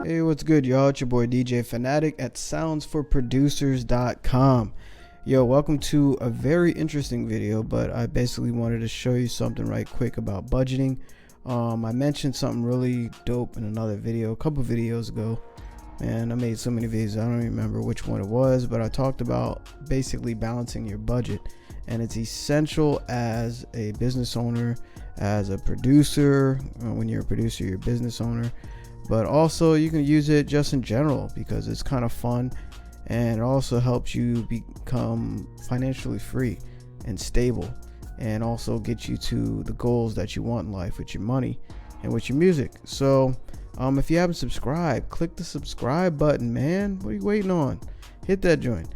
Hey, what's good, y'all? It's your boy DJ Fanatic at soundsforproducers.com. Yo, welcome to a very interesting video, but I basically wanted to show you something right quick about budgeting. I mentioned something really dope in another video a couple videos ago. Man, I made so many videos, I don't even remember which one it was, but I talked about basically balancing your budget, and it's essential as a business owner, as a producer. When you're a producer, you're a business owner, but also you can use it just in general because it's kind of fun, and it also helps you become financially free and stable, and also get you to the goals that you want in life with your money and with your music. So if you haven't subscribed, click the subscribe button, man. What are you waiting on? Hit that joint.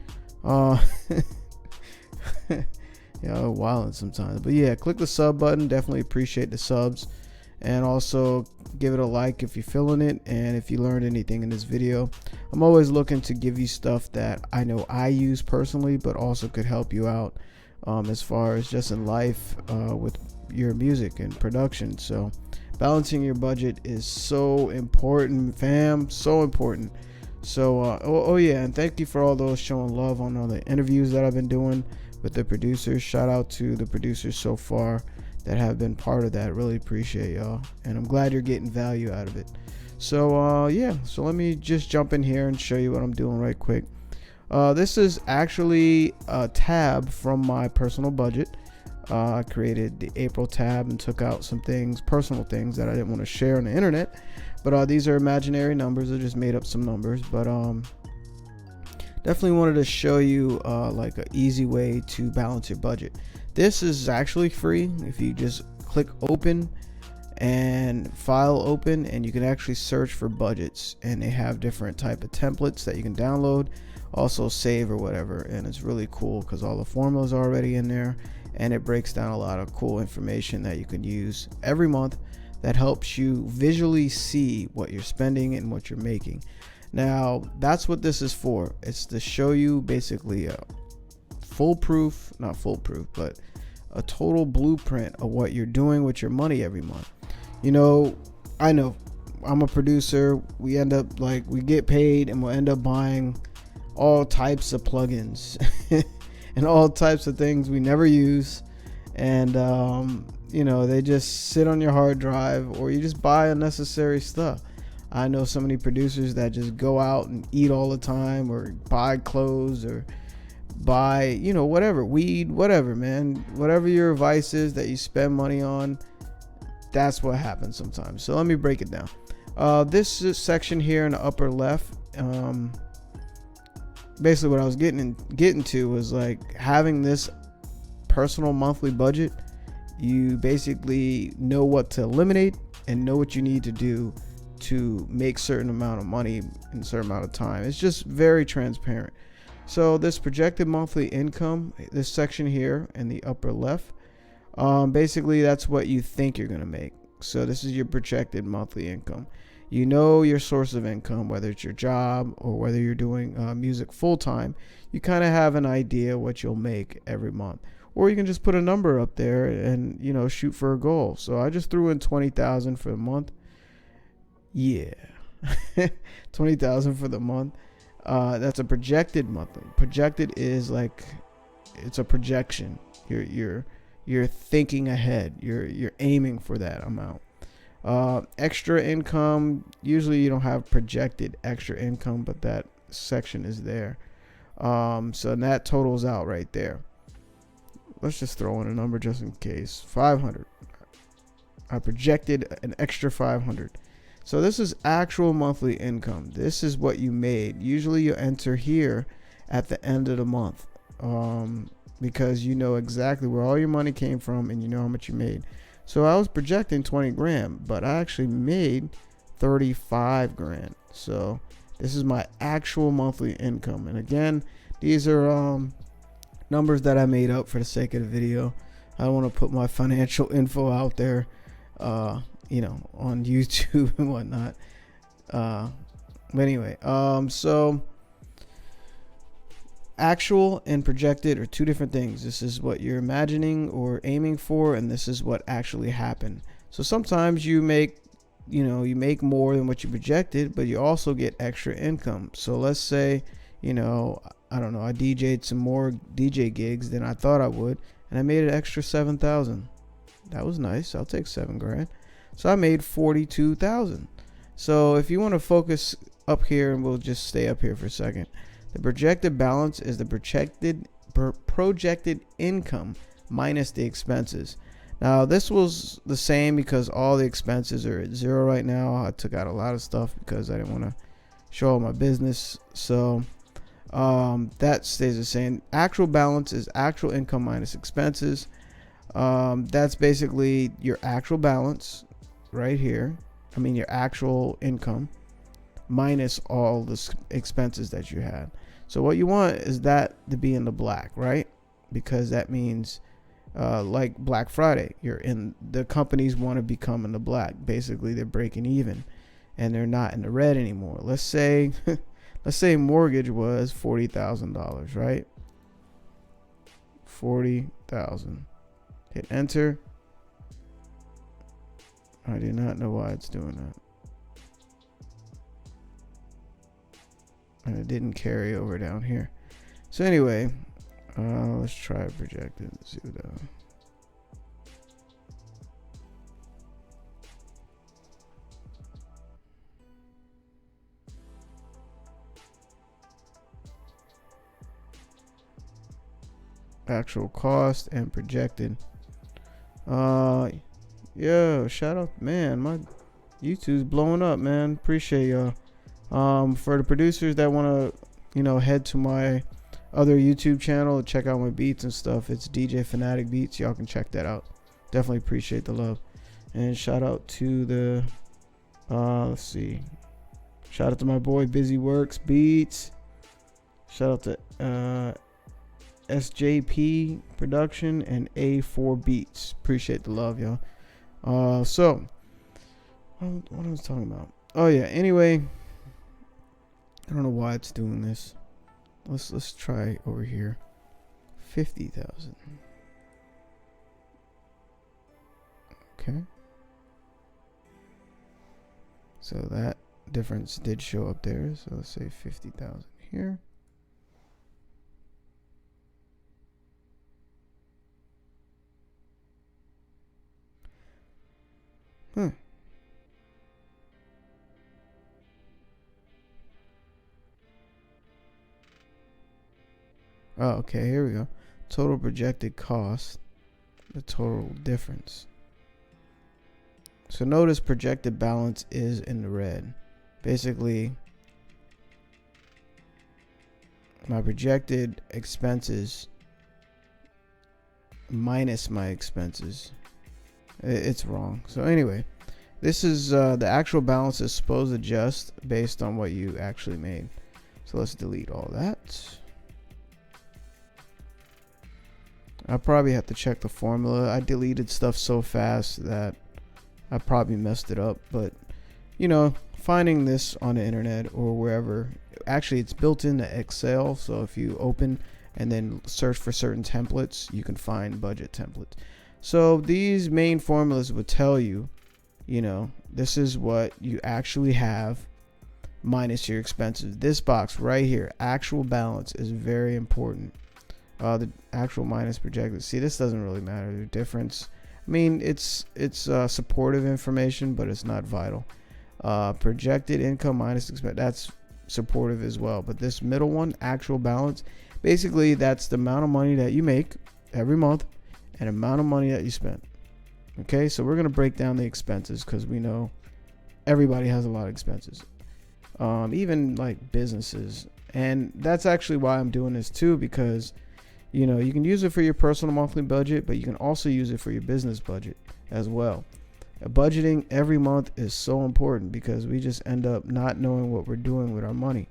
Yeah, wilding sometimes, but yeah, click the sub button. Definitely appreciate the subs, and also give it a like if you're feeling it, and if you learned anything in this video. I'm always looking to give you stuff that I know I use personally, but also could help you out as far as just in life with your music and production. So balancing your budget is so important, fam, so important. So oh yeah, and thank you for all those showing love on all the interviews that I've been doing with the producers. Shout out to the producers so far that have been part of that. Really appreciate y'all, and I'm glad you're getting value out of it. So yeah, so let me just jump in here and show you what I'm doing right quick. This is actually a tab from my personal budget. I created the April tab and took out some things, personal things that I didn't want to share on the internet, but these are imaginary numbers. I just made up some numbers, but definitely wanted to show you like an easy way to balance your budget. This is actually free. If you just click open and file open, and you can actually search for budgets, and they have different type of templates that you can download, also save or whatever, and it's really cool because all the formulas are already in there, and it breaks down a lot of cool information that you can use every month that helps you visually see what you're spending and what you're making. Now that's what this is for. It's to show you basically a not foolproof, but a total blueprint of what you're doing with your money every month. You know, I know I'm a producer. We end up we get paid, and we'll end up buying all types of plugins and all types of things we never use, and you know, they just sit on your hard drive, or you just buy unnecessary stuff. I know so many producers that just go out and eat all the time, or buy clothes, or buy, you know, whatever, weed, whatever, man, whatever your vice is that you spend money on, that's what happens sometimes. So let me break it down. This section here in the upper left, basically what I was getting to was like having this personal monthly budget. You basically know what to eliminate and know what you need to do to make certain amount of money in a certain amount of time. It's just very transparent. So this projected monthly income, this section here in the upper left, basically that's what you think you're going to make. So this is your projected monthly income. You know your source of income, whether it's your job or whether you're doing music full time. You kind of have an idea what you'll make every month, or you can just put a number up there and, you know, shoot for a goal. So I just threw in 20,000 for the month. Yeah, 20,000 for the month. That's a projected monthly. Projected is like, it's a projection. You're thinking ahead. You're aiming for that amount. Extra income, usually you don't have projected extra income, but that section is there. So that totals out right there. Let's just throw in a number just in case. 500. I projected an extra 500. So this is actual monthly income. This is what you made. Usually you enter here at the end of the month, because you know exactly where all your money came from, and you know how much you made. So I was projecting 20 grand, but I actually made 35 grand. So this is my actual monthly income. And again, these are numbers that I made up for the sake of the video. I don't want to put my financial info out there, you know, on YouTube and whatnot. But anyway, so actual and projected are two different things. This is what you're imagining or aiming for, and this is what actually happened. So sometimes you make you make more than what you projected, but you also get extra income. So let's say, I don't know, I DJ'd some more DJ gigs than I thought I would, and I made an extra 7,000. That was nice. I'll take $7,000. So I made 42,000. So if you want to focus up here, and we'll just stay up here for a second, the projected balance is the projected income minus the expenses. Now this was the same because all the expenses are at zero right now. I took out a lot of stuff because I didn't want to show all my business. So that stays the same. Actual balance is actual income minus expenses. That's basically your actual balance right here. I mean your actual income minus all the expenses that you had. So what you want is that to be in the black, right? Because that means like Black Friday, the companies want to become in the black. Basically they're breaking even and they're not in the red anymore. Let's say mortgage was $40,000, right? 40,000. Hit enter. I do not know why it's doing that. And it didn't carry over down here. So anyway, let's try projected. Let's see what actual cost and projected. Yo, shout out, man, my YouTube's blowing up, man. Appreciate y'all. For the producers that want to head to my other YouTube channel, check out my beats and stuff. It's DJ Fanatic Beats. Y'all can check that out. Definitely appreciate the love. And shout out to the let's see, shout out to my boy Busy Works Beats. Shout out to SJP Production and A4 Beats. Appreciate the love, y'all. So what I was talking about. Oh yeah, anyway, I don't know why it's doing this. Let's try over here. 50,000. Okay. So that difference did show up there. So let's say 50,000 here. Oh, okay, here we go. Total projected cost, the total difference. So notice projected balance is in the red. Basically, my projected expenses minus my expenses. It's wrong. So anyway, this is the actual balance is supposed to adjust based on what you actually made. So let's delete all that. I probably have to check the formula. I deleted stuff so fast that I probably messed it up. But, finding this on the internet or wherever, actually it's built into Excel. So if you open and then search for certain templates, you can find budget templates. So these main formulas would tell you, this is what you actually have minus your expenses. This box right here, actual balance, is very important. The actual minus projected. See, this doesn't really matter. The difference. I mean, it's supportive information, but it's not vital. Projected income minus expense. That's supportive as well. But this middle one, actual balance, basically that's the amount of money that you make every month and amount of money that you spend. Okay, so we're gonna break down the expenses because we know everybody has a lot of expenses, even like businesses, and that's actually why I'm doing this too, because you can use it for your personal monthly budget, but you can also use it for your business budget as well. Budgeting every month is so important because we just end up not knowing what we're doing with our money.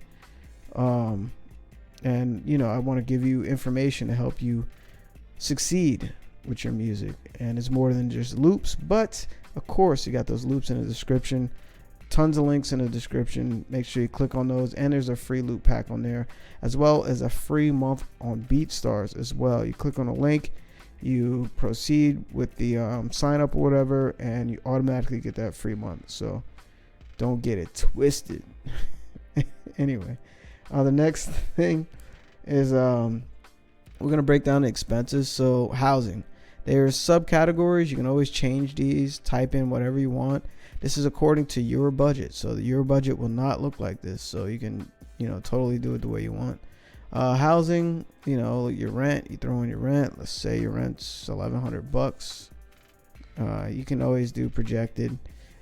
And I want to give you information to help you succeed with your music, and it's more than just loops, but of course you got those loops in the description. Tons of links in the description. Make sure you click on those, and there's a free loop pack on there, as well as a free month on BeatStars as well. You click on a link, You proceed with the sign up or whatever, and you automatically get that free month. So don't get it twisted. Anyway, the next thing is we're gonna break down the expenses. So housing, there's subcategories. You can always change these, type in whatever you want. This is according to your budget, so your budget will not look like this. So you can, totally do it the way you want. Housing, your rent, you throw in your rent. Let's say your rent's $1,100. You can always do projected,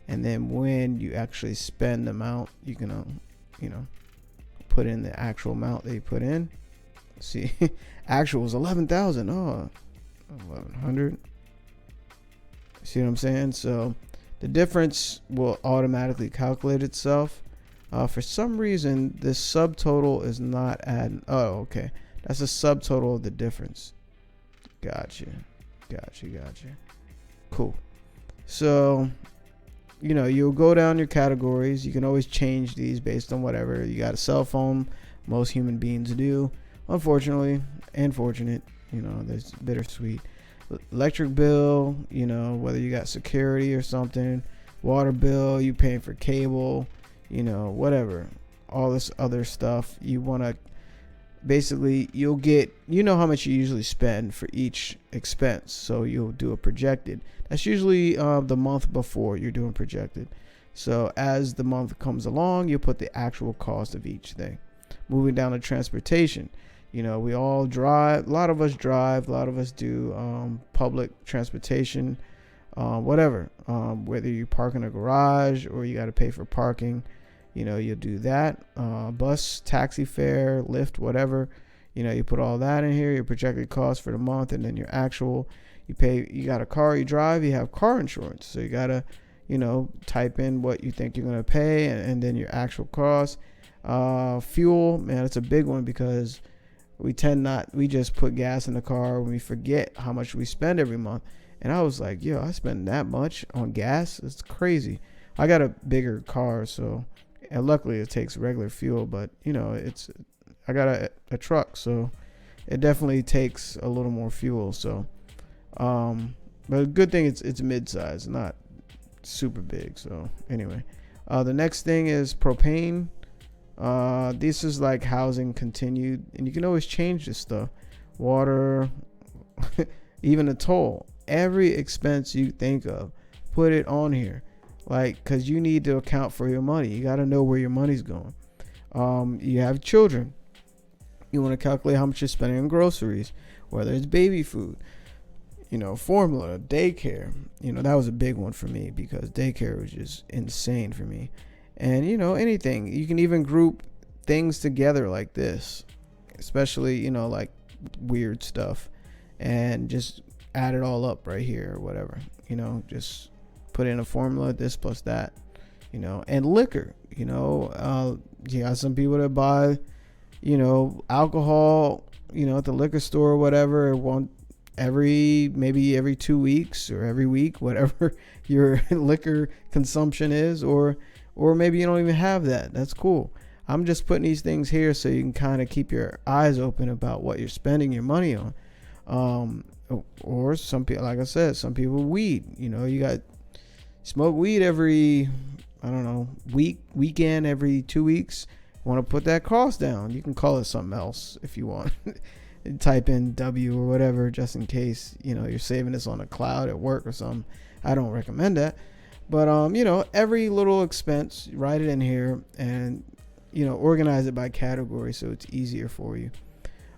and then when you actually spend the amount, you can, put in the actual amount that you put in. See, actual was 11,000. Oh, 1,100. See what I'm saying? So the difference will automatically calculate itself. For some reason, this subtotal is not adding. Oh, okay. That's a subtotal of the difference. Gotcha. Cool. So, you'll go down your categories. You can always change these based on whatever. You got a cell phone. Most human beings do. Unfortunately, and fortunate, there's bittersweet. Electric bill, whether you got security or something. Water bill, you paying for cable. Whatever, all this other stuff. You want to basically, you'll get, how much you usually spend for each expense. So you'll do a projected. That's usually the month before you're doing projected. So as the month comes along, you put the actual cost of each thing. Moving down to transportation, we all drive. A lot of us drive. A lot of us do public transportation, whatever. Whether you park in a garage or you got to pay for parking. You'll do that. Bus, taxi fare, Lyft, whatever. You put all that in here, your projected cost for the month, and then your actual. You pay. You got a car you drive, you have car insurance. So you got to, type in what you think you're going to pay, and then your actual cost. Fuel, man, it's a big one because we just put gas in the car when we forget how much we spend every month. And I was like, I spend that much on gas? It's crazy. I got a bigger car, so... And luckily it takes regular fuel, but I got a truck, so it definitely takes a little more fuel. So, but a good thing it's mid-size, not super big. So anyway, the next thing is propane. This is like housing continued, and you can always change this stuff. Water, even a toll. Every expense you think of, put it on here. Because you need to account for your money. You got to know where your money's going. You have children. You want to calculate how much you're spending on groceries, whether it's baby food, formula, daycare. That was a big one for me because daycare was just insane for me. And, anything. You can even group things together like this, especially, like weird stuff, and just add it all up right here or whatever, just put in a formula, this plus that, and liquor, you got some people that buy, alcohol, at the liquor store or whatever, maybe every 2 weeks or every week, whatever your liquor consumption is, or maybe you don't even have that. That's cool. I'm just putting these things here so you can kind of keep your eyes open about what you're spending your money on. Or some people, like I said, some people weed, you got smoke weed every, weekend, every 2 weeks. Want to put that cost down. You can call it something else if you want. Type in W or whatever, just in case, you're saving this on a cloud at work or something. I don't recommend that. But, every little expense, write it in here and, organize it by category so it's easier for you.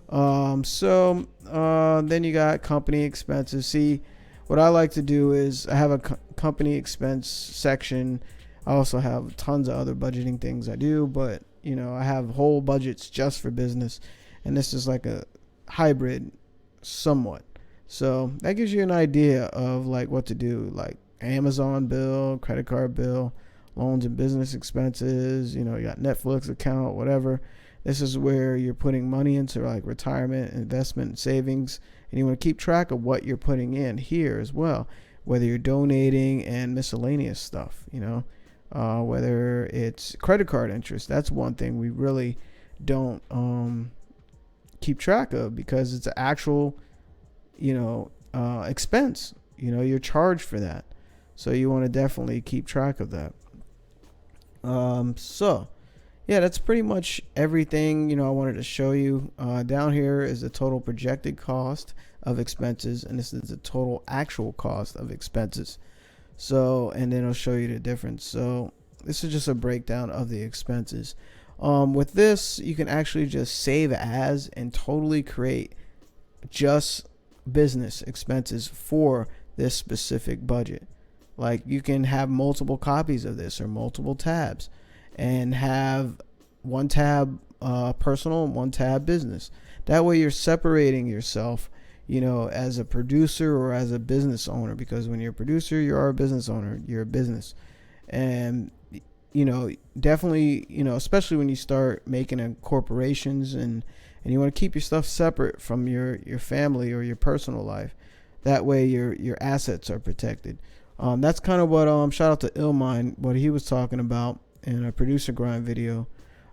Then you got company expenses. See, what I like to do is I have a company expense section. I also have tons of other budgeting things I do, but I have whole budgets just for business, and this is like a hybrid somewhat. So that gives you an idea of like what to do, like Amazon bill, credit card bill, loans and business expenses, you got Netflix account, whatever. This is where you're putting money into like retirement, investment, and savings. And you want to keep track of what you're putting in here as well, whether you're donating and miscellaneous stuff, whether it's credit card interest. That's one thing we really don't keep track of because it's an actual, expense. You know, you're charged for that. So you want to definitely keep track of that. So yeah, that's pretty much everything, I wanted to show you. Down here is the total projected cost of expenses, and this is the total actual cost of expenses. So, and then I'll show you the difference. So this is just a breakdown of the expenses. With this, you can actually just save as and totally create just business expenses for this specific budget. Like, you can have multiple copies of this or multiple tabs, and have one tab personal and one tab business. That way you're separating yourself, as a producer or as a business owner, because when you're a producer, you are a business owner, you're a business. And definitely, especially when you start making corporations, and you want to keep your stuff separate from your family or your personal life. That way your assets are protected. That's kind of what shout out to Illmind, what he was talking about in a producer grind video,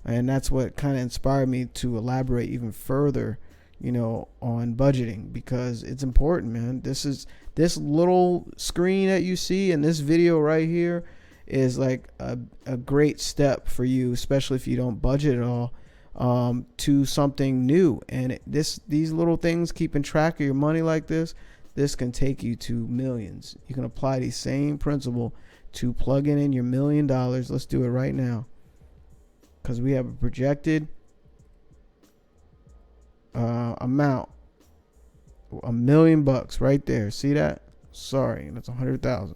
and that's what kind of inspired me to elaborate even further, on budgeting, because it's important, man. This little screen that you see in this video right here is like a great step for you, especially if you don't budget at all, to something new. And these little things, keeping track of your money like this can take you to millions. You can apply the same principle to plugging in your $1 million. Let's do it right now, because we have a projected amount, $1 million right there. See that? Sorry, that's 100,000.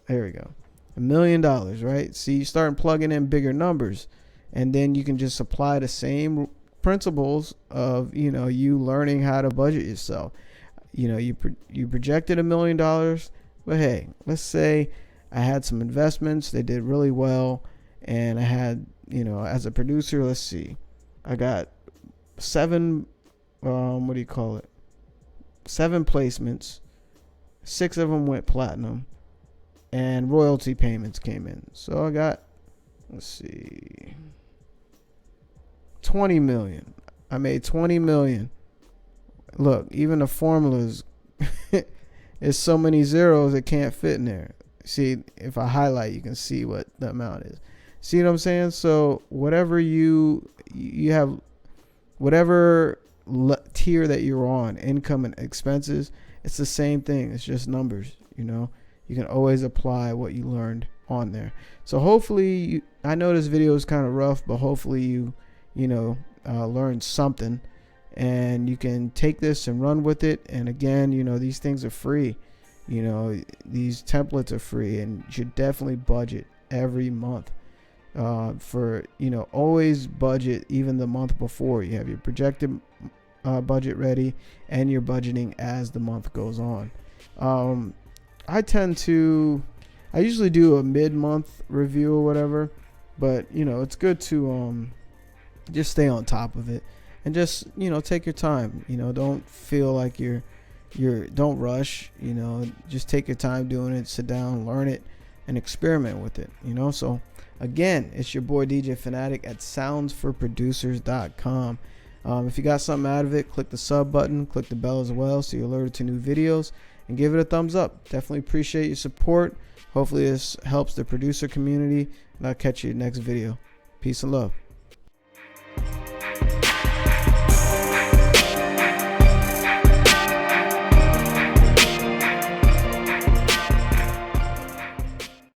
There we go. $1 million, right? See, you start plugging in bigger numbers, and then you can just apply the same principles of you learning how to budget yourself. You projected $1 million, but hey, let's say I had some investments, they did really well, and I had, as a producer, let's see, I got 7 7 placements, 6 of them went platinum, and royalty payments came in. So I got, let's see, 20 million. I made 20 million. Look, even the formulas, it's so many zeros it can't fit in there. See, if I highlight, you can see what the amount is. See what I'm saying? So whatever you have, whatever tier that you're on, income and expenses, it's the same thing. It's just numbers. You can always apply what you learned on there. So hopefully, I know this video is kind of rough, but hopefully you learned something, and you can take this and run with it. And again, these things are free. These templates are free, and you should definitely budget every month. For always budget even the month before. You have your projected budget ready, and you're budgeting as the month goes on. I usually do a mid-month review or whatever, but it's good to just stay on top of it, and just take your time. Don't feel like don't rush. Just take your time doing it. Sit down, learn it, and experiment with it. So again, it's your boy DJ Fanatic at soundsforproducers.com. If you got something out of it, click the sub button, click the bell as well, so you're alerted to new videos, and give it a thumbs up. Definitely appreciate your support. Hopefully this helps the producer community, and I'll catch you in the next video. Peace and love.